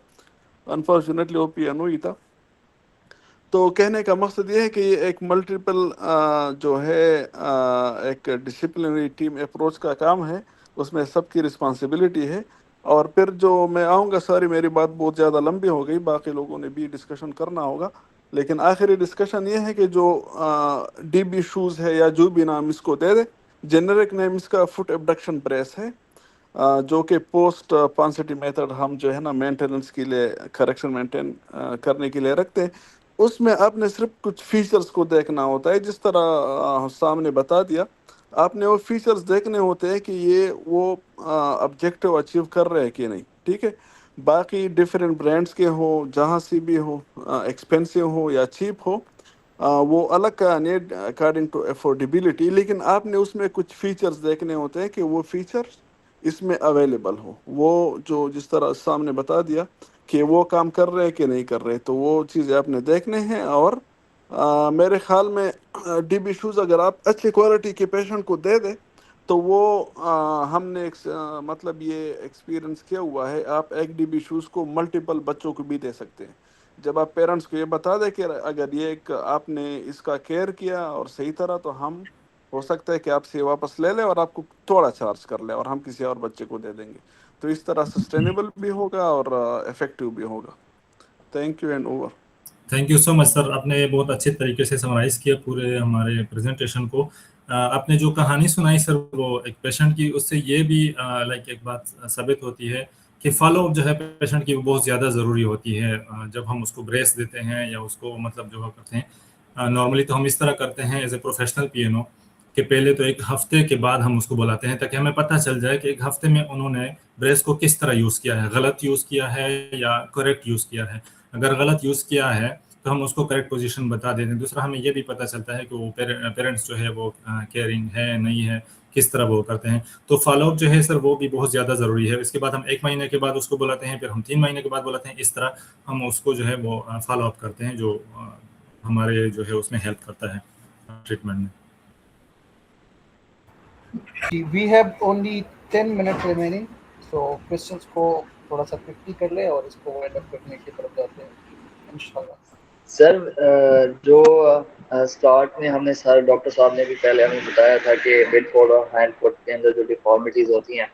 अनफॉर्चुनेटली वो पियानो ही था। तो कहने का मकसद ये है कि ये एक मल्टीपल जो है एक डिसिप्लिनरी टीम अप्रोच का काम है, उसमें सबकी रिस्पांसिबिलिटी है। और फिर जो मैं आऊँगा, सॉरी मेरी बात बहुत ज़्यादा लंबी हो गई, बाकी लोगों ने भी डिस्कशन करना होगा, लेकिन आखिरी डिस्कशन ये है कि जो डीबी शूज़ है या जो भी नाम इसको दे दे, जेनरिक नेम इसका फुट एबडक्शन ब्रेस है, जो कि पोस्ट पांसिटी मेथड हम जो है ना मेंटेनेंस के लिए, करेक्शन मेंटेन करने के लिए रखते हैं। उसमें आपने सिर्फ कुछ फीचर्स को देखना होता है, जिस तरह सामने बता दिया, आपने वो फीचर्स देखने होते हैं कि ये वो ऑब्जेक्टिव अचीव कर रहे हैं कि नहीं, ठीक है। बाकी डिफरेंट ब्रांड्स के हो, जहाँ से भी हो, एक्सपेंसिव हो या चीप हो, वो अलग का नीड अकॉर्डिंग टू अफोर्डेबिलिटी, लेकिन आपने उसमें कुछ फीचर्स देखने होते हैं कि वो फीचर्स इसमें अवेलेबल हो। वो जो जिस तरह सामने बता दिया कि वो काम कर रहे हैं कि नहीं कर रहे, तो वो चीज़ें आपने देखने हैं। और मेरे ख्याल में डीबी शूज़ अगर आप अच्छी क्वालिटी के पेशेंट को दे दें, तो वो हमने मतलब ये एक्सपीरियंस किया हुआ है, आप एक डीबी शूज़ को मल्टीपल बच्चों को भी दे सकते हैं। जब आप पेरेंट्स को ये बता दें कि अगर ये एक आपने इसका केयर किया और सही तरह, तो हम हो सकता है कि आपसे वापस ले ले और आपको थोड़ा चार्ज कर ले और हम किसी और बच्चे को दे देंगे। तो इस तरह सस्टेनेबल भी होगा और इफेक्टिव भी होगा। Thank you and over. Thank you so much sir, आपने बहुत अच्छे तरीके से समराइज किया पूरे हमारे प्रेजेंटेशन को। आपने जो कहानी सुनाई सर वो एक पेशेंट की, उससे ये भी लाइक एक बात साबित होती है कि फॉलोअप जो है पेशेंट की वो बहुत ज़्यादा ज़रूरी होती है। जब हम उसको ब्रेस देते हैं या उसको मतलब जो करते हैं, नॉर्मली तो हम इस तरह करते हैं एज ए प्रोफेशनल पियानो कि पहले तो एक हफ्ते के बाद हम उसको बुलाते हैं ताकि हमें पता चल जाए कि एक हफ्ते में उन्होंने ब्रेस को किस तरह यूज़ किया है, गलत यूज़ किया है या करेक्ट यूज़ किया है। अगर गलत यूज़ किया है तो हम उसको करेक्ट पोजीशन बता देते हैं। दूसरा, हमें ये भी पता चलता है कि वो पेरेंट्स जो है वो केयरिंग है नहीं है, किस तरह वो करते हैं। तो फॉलोअप जो है सर वो भी बहुत ज़्यादा ज़रूरी है। इसके बाद हम 1 महीने के बाद उसको बुलाते हैं, फिर हम 3 महीने के बाद बुलाते हैं। इस तरह हम उसको जो है वो फॉलोअप करते हैं, जो हमारे जो है उसमें हेल्प करता है ट्रीटमेंट में। We have only 10 minutes remaining, so questions को थोड़ा सा क्विकली कर ले और इसको वाइंड अप करने की तरफ जाते हैं इंशाल्लाह। सर जो स्टार्ट में हमने सर डॉक्टर साहब ने भी पहले हमें बताया था कि मिड फुट और हाइंड फुट के अंदर जो डिफॉर्मिटीज होती हैं,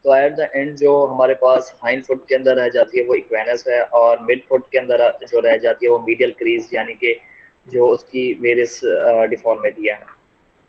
तो एट द एंड जो हमारे पास हाइंड फुट के अंदर रह जाती है वो इक्वेनस है, और मिड फुट के अंदर जो रह जाती है वो मीडियल क्रीज, यानी कि जो उसकी वेरियस डिफॉर्मिटी है,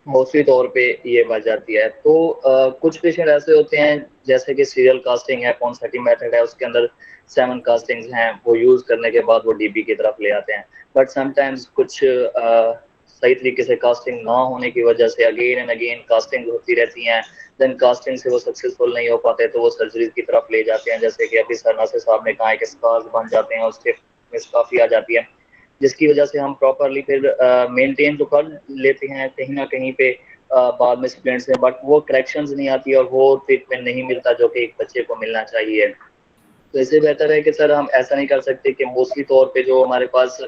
मोस्टली तौर पे ये बच जाती है। तो कुछ पेशेंट ऐसे होते हैं जैसे कि सीरियल कास्टिंग है, पॉन्सेटी मेथड है, उसके अंदर 7 कास्टिंग्स हैं, वो यूज़ करने के बाद वो डीबी की तरफ ले आते हैं। बट समटाइम्स कुछ सही तरीके से कास्टिंग ना होने की वजह से अगेन एंड अगेन कास्टिंग होती रहती हैं, देन कास्टिंग से वो सक्सेसफुल नहीं हो पाते, तो वो सर्जरी की तरफ ले जाते हैं। जैसे कि अभी सर नासिर साहब ने कहा है कि स्कार्स बन जाते हैं, उससे काफ़ी आ जाती है, जिसकी वजह से हम प्रॉपरली फिर मेंटेन तो कर लेते हैं कहीं ना कहीं पे बाद में स्प्लिंट्स है, बट वो करेक्शंस नहीं आती और वो ट्रीटमेंट नहीं मिलता जो कि एक बच्चे को मिलना चाहिए। तो इससे बेहतर है कि सर हम ऐसा नहीं कर सकते कि मोस्टली तौर पे जो हमारे पास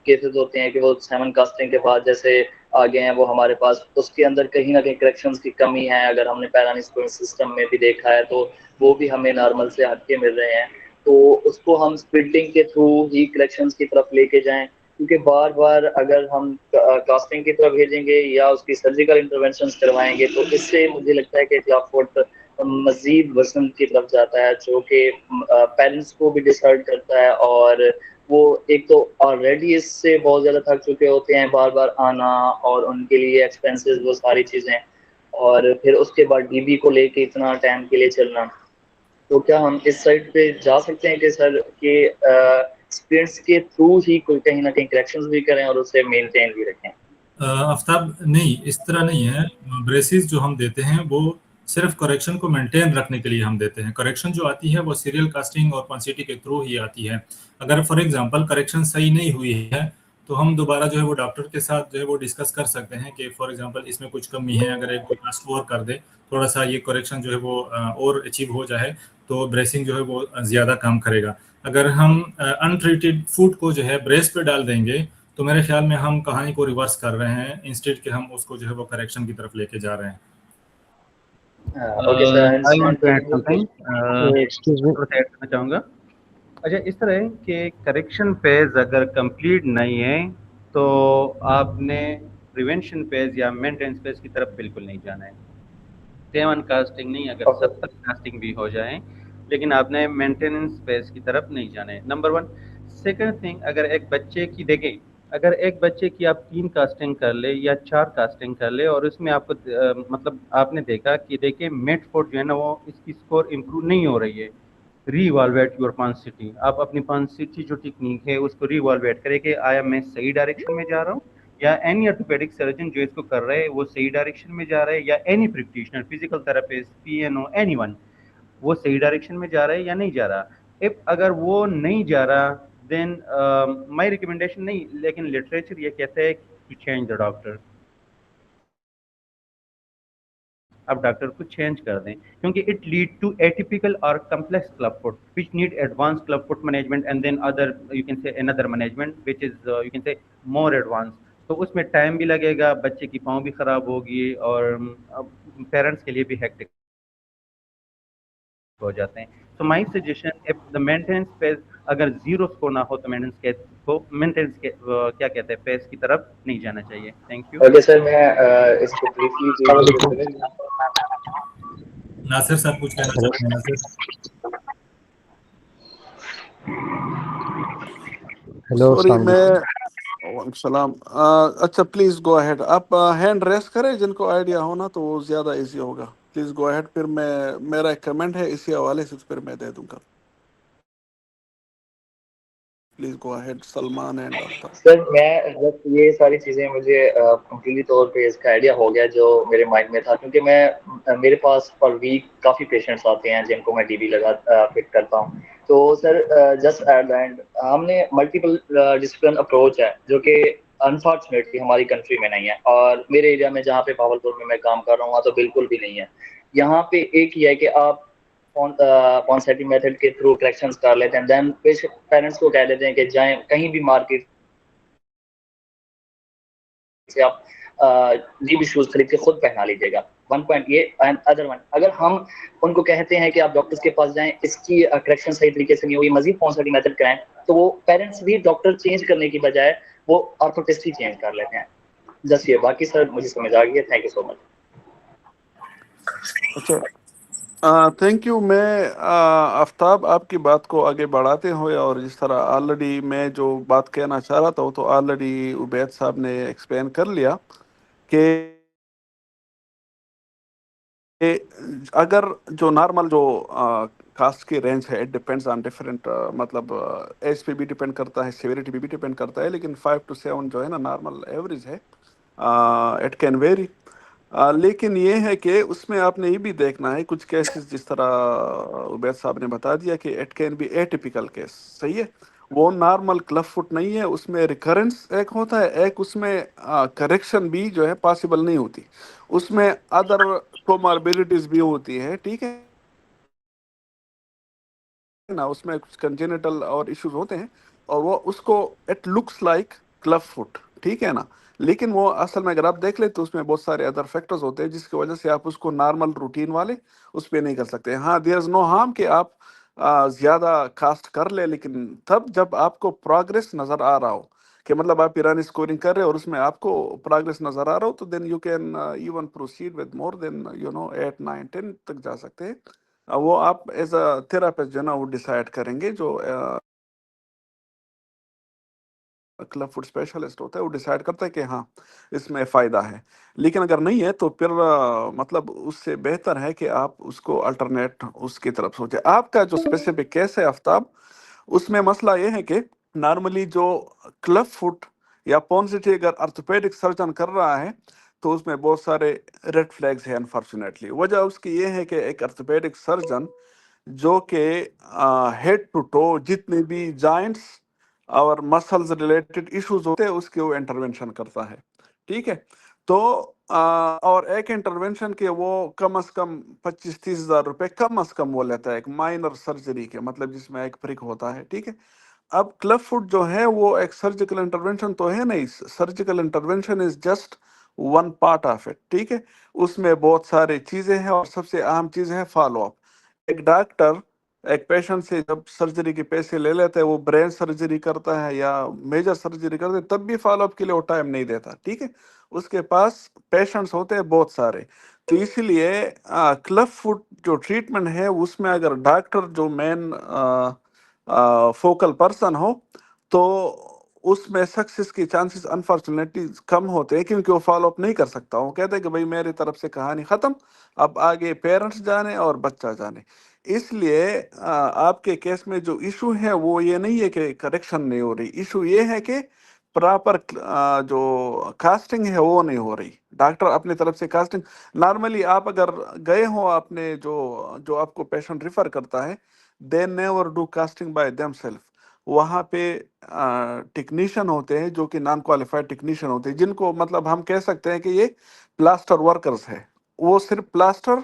केसेस होते हैं कि वो 7 कास्टिंग के बाद जैसे आ गए हैं वो हमारे पास, उसके अंदर कहीं ना कहीं करेक्शंस की कमी है। अगर हमने पैरानिस्कोल सिस्टम में भी देखा है तो वो भी हमें नॉर्मल से हटके मिल रहे हैं, तो उसको हम स्प्लिटिंग के थ्रू ही करेक्शंस की तरफ लेके जाएं, क्योंकि बार बार अगर हम कास्टिंग की तरफ भेजेंगे या उसकी सर्जिकल इंटरवेंशन करवाएंगे तो इससे मुझे लगता है कि क्लब फुट मजीद वजन की तरफ जाता है, जो कि पेरेंट्स को भी डिसहर्ट करता है, और वो एक तो ऑलरेडी इससे बहुत ज़्यादा थक चुके होते हैं, बार बार आना और उनके लिए एक्सपेंसेस, वो सारी चीज़ें, और फिर उसके बाद डीबी को लेके इतना टाइम के लिए चलना। तो क्या हम इस साइड पे जा सकते हैं कि सर के स्प्रिंट्स के थ्रू ही कोई कहीं ना कहीं करेक्शंस भी करें और उसे मेंटेन भी रखें? आफ्ताब, नहीं, इस तरह नहीं है। ब्रेसेस जो हम देते हैं वो सिर्फ करेक्शन को मेंटेन रखने के लिए हम देते हैं। करेक्शन जो आती है वो सीरियल कास्टिंग और पॉन्सिटी के थ्रू ही आती है। अगर फॉर एग्जांपल करेक्शन सही नहीं हुई है तो हम दोबारा जो है वो डॉक्टर के साथ जो है वो डिस्कस कर सकते हैं कि फॉर एग्जांपल इसमें कुछ कमी है, अगर एक क्लास और कर दे, थोड़ा सा ये करेक्शन जो है वो और अचीव हो जाए तो ब्रेसिंग जो है वो ज़्यादा काम करेगा। अगर हम अनट्रीटेड फूड को जो है ब्रेस पे डाल देंगे तो मेरे ख्याल में हम कहानी को रिवर्स कर रहे हैं, इंस्टेड के हम उसको जो है वो करेक्शन की तरफ लेके जा रहे हैं। Okay sir, I I want understand. to add something. Excuse me, थोड़ा सा ऐड करना चाहूँगा। अच्छा, इस तरह है कि करेक्शन फेज अगर कंप्लीट नहीं है तो आपने प्रिवेंशन फेज या मेंटेनेंस फेज की तरफ बिल्कुल नहीं जाना है। 7 कास्टिंग नहीं, अगर 70 कास्टिंग भी हो जाए, लेकिन आपने मेंटेनेंस फेज की तरफ नहीं जाना है, नंबर 1। सेकंड थिंग, अगर एक बच्चे की देखें, अगर एक बच्चे की आप 3 कास्टिंग कर ले या 4 कास्टिंग कर ले और उसमें आपको मतलब आपने देखा कि देखिए मेटफोर्ड जो है ना वो इसकी स्कोर इम्प्रूव नहीं हो रही है, रीवॉल्वेट योर पॉन्सिटी। आप अपनी पॉन्सिटी जो टेक्निक है उसको रीवॉल्वेट करें कि आया मैं सही डायरेक्शन में जा रहा हूँ, या एनी ऑर्थोपेडिक सर्जन जो इसको कर रहे हैं वो सही डायरेक्शन में जा रहे हैं, या any practitioner, physical therapist, P, N, O anyone direction में जा रहा है या नहीं जा रहा। इफ अगर वो नहीं जा रहा देन माय रिकमेंडेशन नहीं, लेकिन लिटरेचर ये कहता है टू चेंज द डॉक्टर। अब डॉक्टर को चेंज कर दें, क्योंकि इट लीड टू एटिपिकल और complex club foot which need advance club foot management and then other you can say another management which is you can say more advance. तो उसमें time भी लगेगा, बच्चे की पाँव भी खराब होगी और पेरेंट्स के लिए भी हेक्टिक हो जाते हैं। So my suggestion, if the maintenance phase अगर 0 स्कोर ना हो तो मेंटेनेंस के क्या कहते हैं फेज की तरफ नहीं जाना चाहिए। Thank you. ओके सर, मैं इसको ब्रीफली नासिर साहब कुछ कहना चाहते हैं? नासिर, हेलो, सॉरी अस्सलाम मैं वालेकुम। वालेकुम सलाम। अच्छा प्लीज गो अहेड, आप हैंड रेस करें जिनको आइडिया हो ना, तो वो ज्यादा इजी होगा। प्लीज गो अहेड, फिर मैं मेरा एक कमेंट है इसी हवाले से, फिर मैं दे दूंगा। Please go ahead Salman and Aftab. Sir, मैं जब ये सारी चीज़ें मुझे कंप्लीटली तौर पे इसका आइडिया हो गया जो मेरे माइंड में था, क्योंकि मैं मेरे पास पर वीक काफ़ी पेशेंट्स आते हैं जिनको मैं डीबी लगा फिट करता हूँ। तो sir, just at the end हमने मल्टीपल डिसिप्लिन अप्रोच है जो कि अनफॉर्चुनेटली हमारी कंट्री में नहीं है, और मेरे एरिया में जहाँ पे भावलपुर में मैं काम कर रहा हूँ वहाँ तो बिल्कुल भी नहीं है। यहाँ पे एक ही है कि आप पॉन्सेटिव मेथड के थ्रू करेक्शंस कर लेते हैं, देन पेरेंट्स को कह देते हैं कि जाएं कहीं भी मार्केट से आप जीबी शूज खरीद के खुद पहना लीजिएगा। 1 पॉइंट ये, एंड अदर वन, अगर हम उनको कहते हैं कि आप डॉक्टर्स के पास जाएं, इसकी करेक्शन सही तरीके से नहीं हुई, मजीद पॉन्सेटिव मेथड कराएं, तो वो पेरेंट्स भी डॉक्टर चेंज करने की बजाय वो ऑर्थोटिस्ट ही चेंज कर लेते हैं। जस्ट ये, बाकी सर मुझे समझ आ गई है। Thank you so much. अच्छा, थैंक यू। मैं आफ्ताब आपकी बात को आगे बढ़ाते हुए, और जिस तरह ऑलरेडी मैं जो बात कहना चाह रहा था वो तो ऑलरेडी उबैद साहब ने एक्सप्लेन कर लिया कि अगर जो नॉर्मल जो कास्ट की रेंज है, इट डिपेंड्स ऑन डिफरेंट, मतलब एज पे भी डिपेंड करता है, सेवेरिटी पे भी डिपेंड करता है, लेकिन 5 to 7 जो है ना नॉर्मल एवरेज है। इट कैन वेरी, लेकिन ये है कि उसमें आपने ये भी देखना है कुछ केसेस, जिस तरह उबैद साहब ने बता दिया कि it can be atypical case. सही है, वो नॉर्मल क्लब फुट नहीं है, उसमें रिकरेंस एक होता है, एक उसमें करेक्शन भी जो है पॉसिबल नहीं होती, उसमें अदर कोमॉर्बिडिटीज भी होती है। ठीक है ना, उसमें कुछ कंजेनिटल और इश्यूज होते हैं, और वो उसको it looks like club foot, ठीक है ना, लेकिन वो असल में अगर आप देख ले तो उसमें बहुत सारे अदर फैक्टर्स होते हैं जिसकी वजह से आप उसको नॉर्मल रूटीन वाले उस पर नहीं कर सकते। हाँ, देयर इज नो हार्म कि आप ज्यादा कास्ट कर ले, लेकिन तब जब आपको प्रोग्रेस नजर आ रहा हो, कि मतलब आप ईरानी स्कोरिंग कर रहे हो और उसमें आपको प्रोग्रेस नजर आ रहा हो, तो then you can even proceed with more than 8 9 10 तक जा सकते हैं। वो आप एज अ थेरापिस्ट जो है ना वो डिसाइड करेंगे, जो क्लब फुट स्पेशलिस्ट होता है वो डिसाइड करता है कि हाँ इसमें फ़ायदा है। लेकिन अगर नहीं है तो फिर मतलब उससे बेहतर है कि आप उसको अल्टरनेट उसकी तरफ सोचें। आपका जो स्पेसिफिक केस है आफ्ताब, उसमें मसला ये है कि नॉर्मली जो क्लब फुट या पॉन्सिटी अगर ऑर्थोपेडिक सर्जन कर रहा है तो उसमें बहुत सारे रेड फ्लैग्स हैं। अनफॉर्चुनेटली वजह उसकी ये है कि एक ऑर्थोपेडिक सर्जन जो कि हेड टू टो जितने भी जॉइंट्स और मसल्स रिलेटेड इश्यूज होते हैं उसके वो इंटरवेंशन करता है। ठीक है, तो और एक इंटरवेंशन के वो कम से कम 25-30 हज़ार रुपए कम से कम वो लेता है, एक माइनर सर्जरी के, मतलब जिसमें एक प्रिक होता है। ठीक है, अब क्लब फुट जो है वो एक सर्जिकल इंटरवेंशन तो है नहीं, surgical intervention is just one part of it. ठीक है, उसमें बहुत सारी चीजें हैं और सबसे अहम चीज है फॉलो अप। एक डॉक्टर एक पेशेंट से जब सर्जरी के पैसे ले लेता है, वो ब्रेन सर्जरी करता है या मेजर सर्जरी करता है, तब भी फॉलो अप के लिए वो टाइम नहीं देता। ठीक है, उसके पास पेशेंट्स होते हैं बहुत सारे, तो इसलिए क्लब फुट जो ट्रीटमेंट है उसमें अगर डॉक्टर जो मेन फोकल पर्सन हो तो उसमें सक्सेस की चांसेस अनफॉर्चुनेटली कम होते हैं, क्योंकि वो फॉलो अप नहीं कर सकता। वो कहते हैं कि भाई मेरी तरफ से कहानी खत्म, अब आगे पेरेंट्स जाने और बच्चा जाने। इसलिए आपके केस में जो इशू है वो ये नहीं है कि करेक्शन नहीं हो रही, इशू ये है कि प्रॉपर जो कास्टिंग है वो नहीं हो रही। डॉक्टर अपनी तरफ से कास्टिंग, नॉर्मली आप अगर गए हो, आपने जो जो आपको पेशेंट रिफर करता है, they never do casting by themselves. वहाँ पे टेक्नीशियन होते हैं जो कि नॉन क्वालिफाइड टेक्नीशियन होते हैं, जिनको मतलब हम कह सकते हैं कि ये प्लास्टर वर्कर्स है। वो सिर्फ प्लास्टर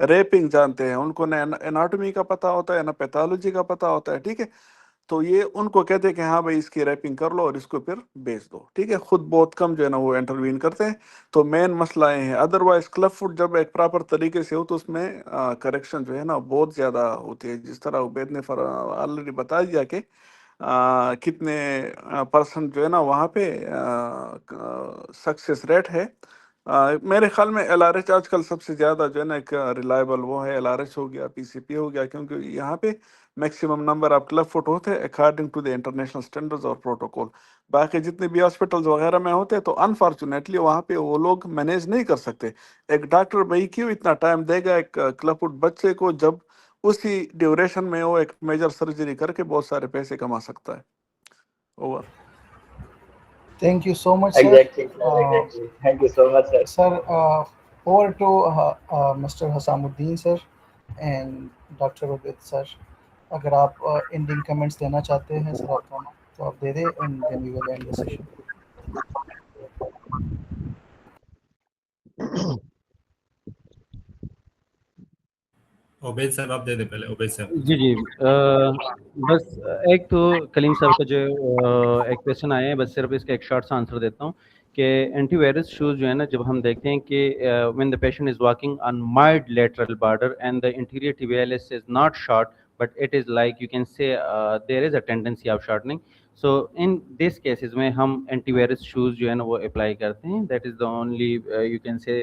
रेपिंग जानते हैं, उनको ना एनाटॉमी का पता होता है ना पैथोलॉजी का पता होता है। ठीक है, तो ये उनको कहते हैं कि हाँ भाई इसकी रैपिंग कर लो और इसको फिर बेच दो। ठीक है, खुद बहुत कम जो है ना वो इंटरवीन करते हैं। तो मेन मसला ये है, अदरवाइज क्लब फुट जब एक प्रॉपर तरीके से हो तो उसमें करेक्शन जो है ना बहुत ज़्यादा होती है। जिस तरह उबैद ने ऑलरेडी बता दिया कि कितने परसेंट जो है ना वहाँ पे सक्सेस रेट है। मेरे ख्याल में LRH आजकल सबसे ज़्यादा जो है ना एक रिलायबल वो है, LRH हो गया, PCP हो गया, क्योंकि यहाँ पे maximum number of club foot होते हैं according to the international standards और प्रोटोकॉल। बाकी जितने भी हॉस्पिटल्स वगैरह में होते हैं तो अनफॉर्चुनेटली वहाँ पे वो लोग मैनेज नहीं कर सकते। एक डॉक्टर भाई क्यों इतना टाइम देगा एक क्लब फुट बच्चे को, जब उसी ड्यूरेशन में वो एक मेजर सर्जरी करके बहुत सारे पैसे कमा सकता है। Over. Thank you so much, sir. Exactly. Thank you so much, sir. Sir, over to Mr. Hasamuddin, sir, and Dr. Ubaid, sir. अगर आप एंडिंग कमेंट्स देना चाहते हैं सर आप दोनों, तो आप दे दें and then we will end the session. Ubaid साहब आप दे दे पहले, उबैद साहब। जी जी बस एक तो कलीम साहब का जो एक क्वेश्चन आया है, बस सिर्फ इसका एक शॉर्ट सा आंसर देता हूँ कि एंटीवायरस शूज़ जो है ना, जब हम देखते हैं कि when the patient is walking on mild lateral border and the interior tibialis is not short but it is like you can say there is a tendency of shortening, so in this cases में हम antivirus shoes जो है ना वो apply करते हैं। That is the only you can say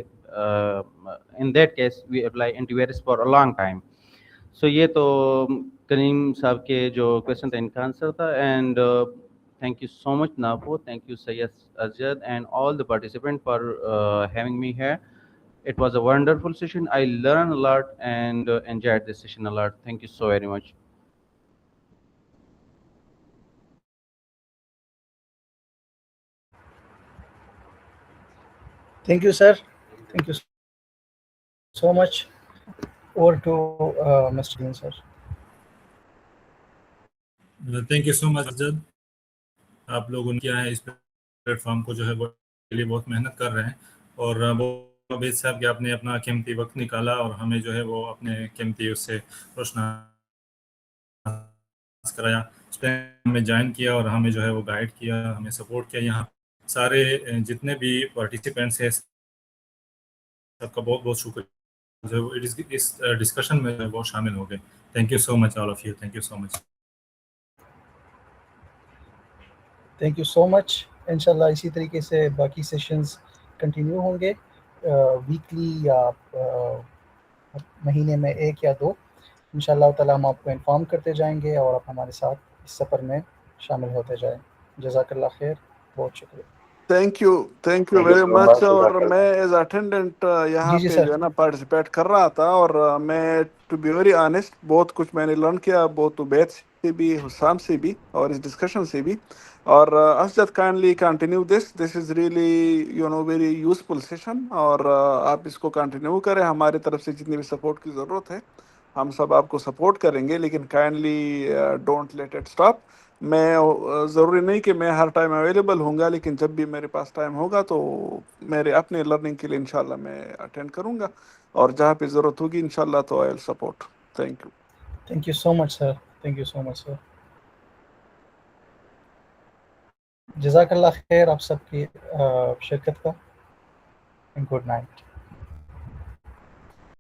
in that case we apply antivirus for a long time. So ये तो करीम साहब के जो क्वेश्चन था इनका आंसर था। And thank you so much नाफो, thank you Syed Azad and all the participant for having me here. It was a wonderful session. I learned a lot and enjoyed this session a lot. Thank you so very much. Thank you, sir. Thank you so much. Over to Mr. Dean, sir. Thank you so much अजद। आप लोगों ने किया है इस platform को जो है वो के लिए बहुत मेहनत कर रहे हैं, और उबैद साहब कि आपने अपना कीमती वक्त निकाला और हमें जो है वो अपने कीमती उससे रोशना कराया, में ज्वाइन किया और हमें जो है वो गाइड किया, हमें सपोर्ट किया। यहाँ सारे जितने भी पार्टिसिपेंट्स हैं सबका बहुत बहुत शुक्रिया जो इस डिस्कशन में वो शामिल हो गए। Thank you so much all of you, thank you so much. Thank you so much. इंशाल्लाह इसी तरीके से बाकी सेशंस कंटिन्यू होंगे वीकली या महीने में 1 या 2 इंशाल्लाह ताला हम आपको इन्फॉर्म करते जाएंगे और आप हमारे साथ इस सफ़र में शामिल होते जाएं। जज़ाकल्लाह खैर, बहुत शुक्रिया। Thank you Thank you very so much. much, और Dr. मैं एज अटेंडेंट यहाँ जी पे सर। जो है ना पार्टिसिपेट कर रहा था, और मैं टू बी वेरी ऑनेस्ट बहुत कुछ मैंने लर्न किया, बहुत उबैद से भी, हुसाम से भी, और इस डिस्कशन से भी। और Asjad kindly continue this is really you know very useful session, और आप इसको कंटिन्यू करें। हमारी तरफ से जितनी भी सपोर्ट की ज़रूरत है हम सब आपको सपोर्ट करेंगे, लेकिन kindly don't let it stop. मैं ज़रूरी नहीं कि मैं हर टाइम अवेलेबल होऊंगा, लेकिन जब भी मेरे पास टाइम होगा तो मेरे अपने लर्निंग के लिए इंशाल्लाह मैं अटेंड करूंगा, और जहाँ पे ज़रूरत होगी इंशाल्लाह तो I will support. Thank you. Thank you so much, sir. Thank you so much, sir. जज़ाकल्लाह खैर आप सबकी शिरकत का, and good night.